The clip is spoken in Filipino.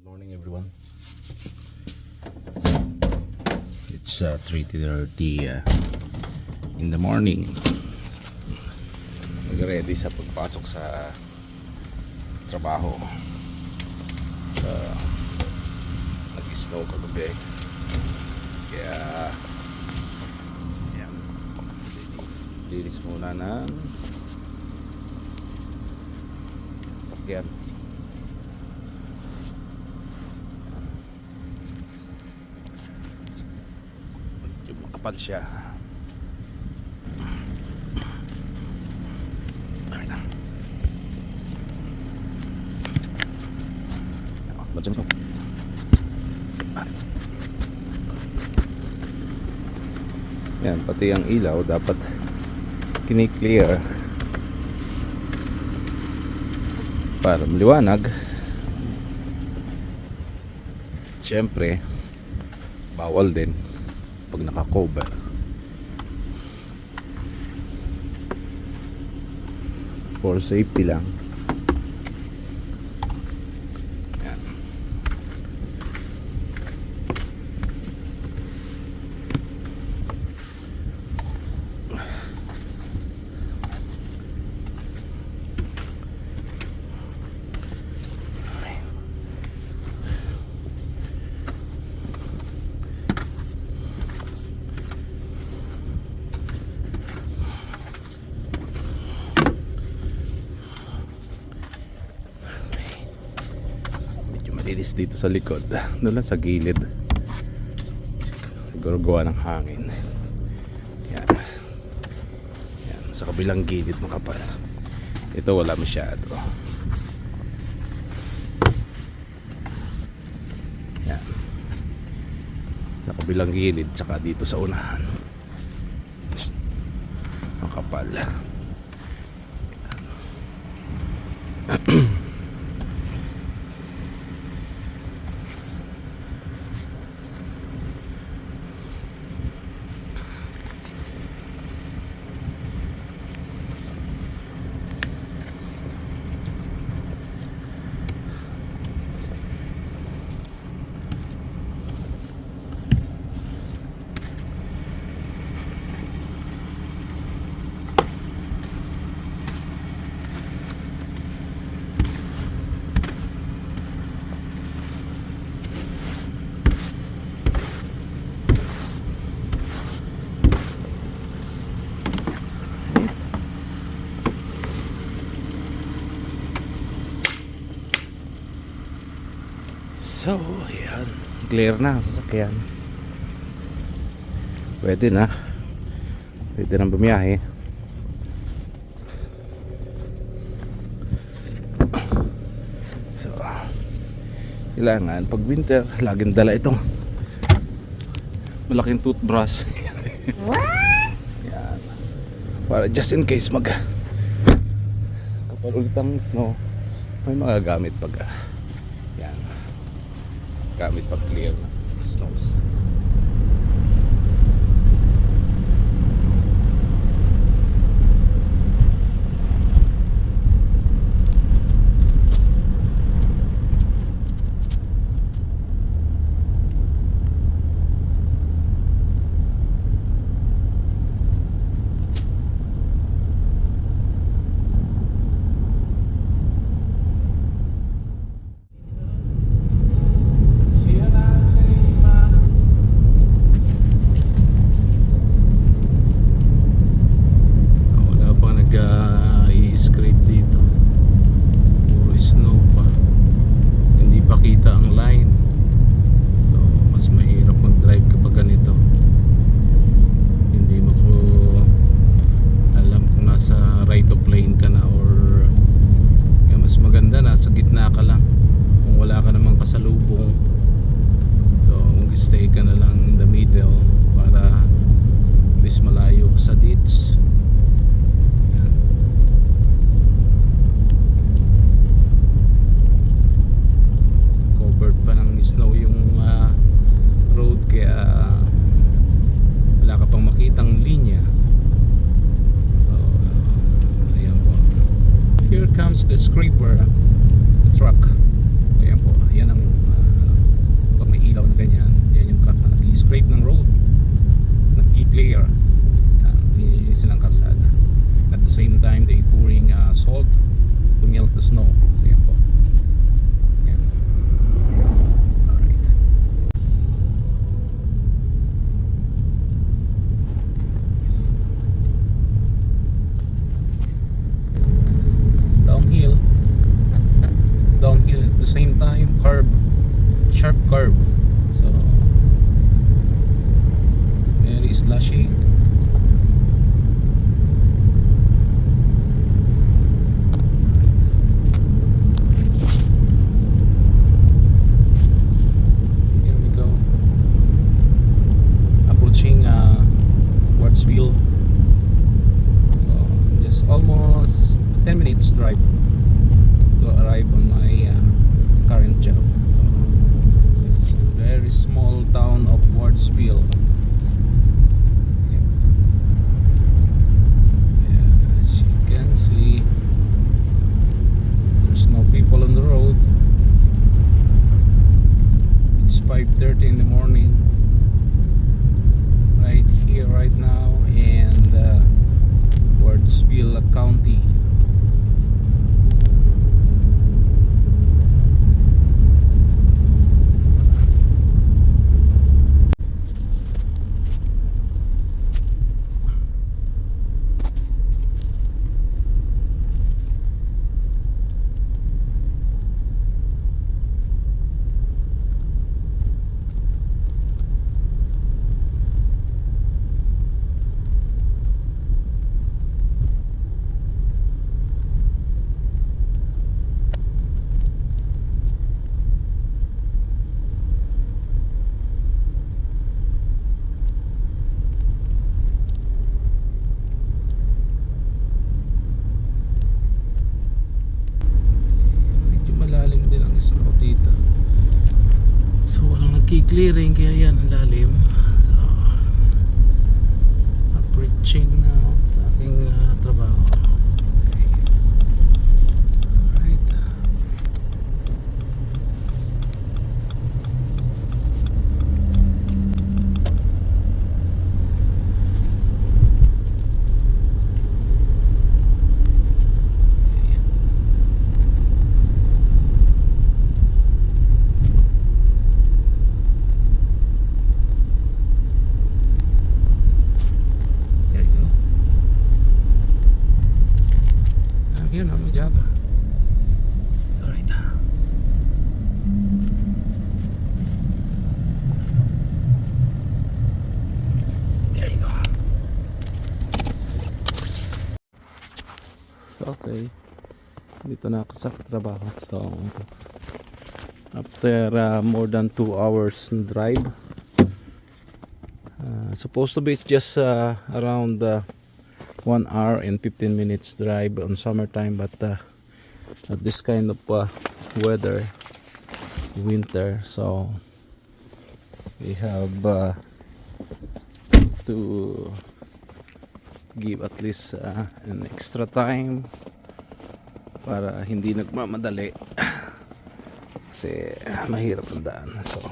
Morning everyone. It's 3:30 in the morning. Mag-ready sa pagpasok sa trabaho. Nag-snow kagabi. Kaya yan. Linis muna ng sasakyan. Kapal siya. Yan, pati ang ilaw dapat kini-clear para maliwanag. Siyempre bawal din pag naka-cover. For safety lang. Yan. Linis dito sa likod, doon lang sa gilid, siguro gawa ng hangin. Yan. Yan, sa kabilang gilid makapal. Ito wala masyado. Yan, sa kabilang gilid tsaka dito sa unahan makapal. Yan. So, ayan, clear na ang sasakyan. Pwede na bumiyahe. So, kailangan pag winter laging dala itong malaking toothbrush. Yan, para just in case kapag ulit ang snow, may magagamit pag yan, gamit pag clear na snows. I-scrape dito, puro snow pa, hindi pa kita ang line. So mas mahirap mag-drive kapag ganito, hindi mo ko alam kung nasa right of lane ka na or kaya mas maganda nasa gitna ka lang kung wala ka namang kasalubong. So mag-stay ka na lang in the middle para at least malayo ka sa ditch. Snow yung road kaya wala ka pang makitang linya. So ayan po, here comes the scraper, the truck. Ayan po, yan ang nag-scrape ng road, nag-clear silang kalsada. At the same time they pouring salt to melt the snow. So yan po. Yan. Alright. Yes. Downhill at the same time, curve, sharp curve. So very slushy. Here we go, approaching Wardsville. So just almost 10 minutes drive to arrive on my current job. So this is the very small town of Wardsville. Yeah, as you can see, there's no people on the road. It's 5:30 in the morning right here right now in Wardsville County. Snow dito, so walang nagki-clearing kaya yan ang lalim. So approaching na sa aking trabaho. Alright. Yun ang may job. Alright. There you go. Okay. Dito na ako sa trabaho. So after more than 2 hours drive, supposed to be just around 1 hour and 15 minutes drive on summertime, but at this kind of weather, winter, so we have to give at least an extra time para hindi nagmamadali kasi mahirap ang daan. So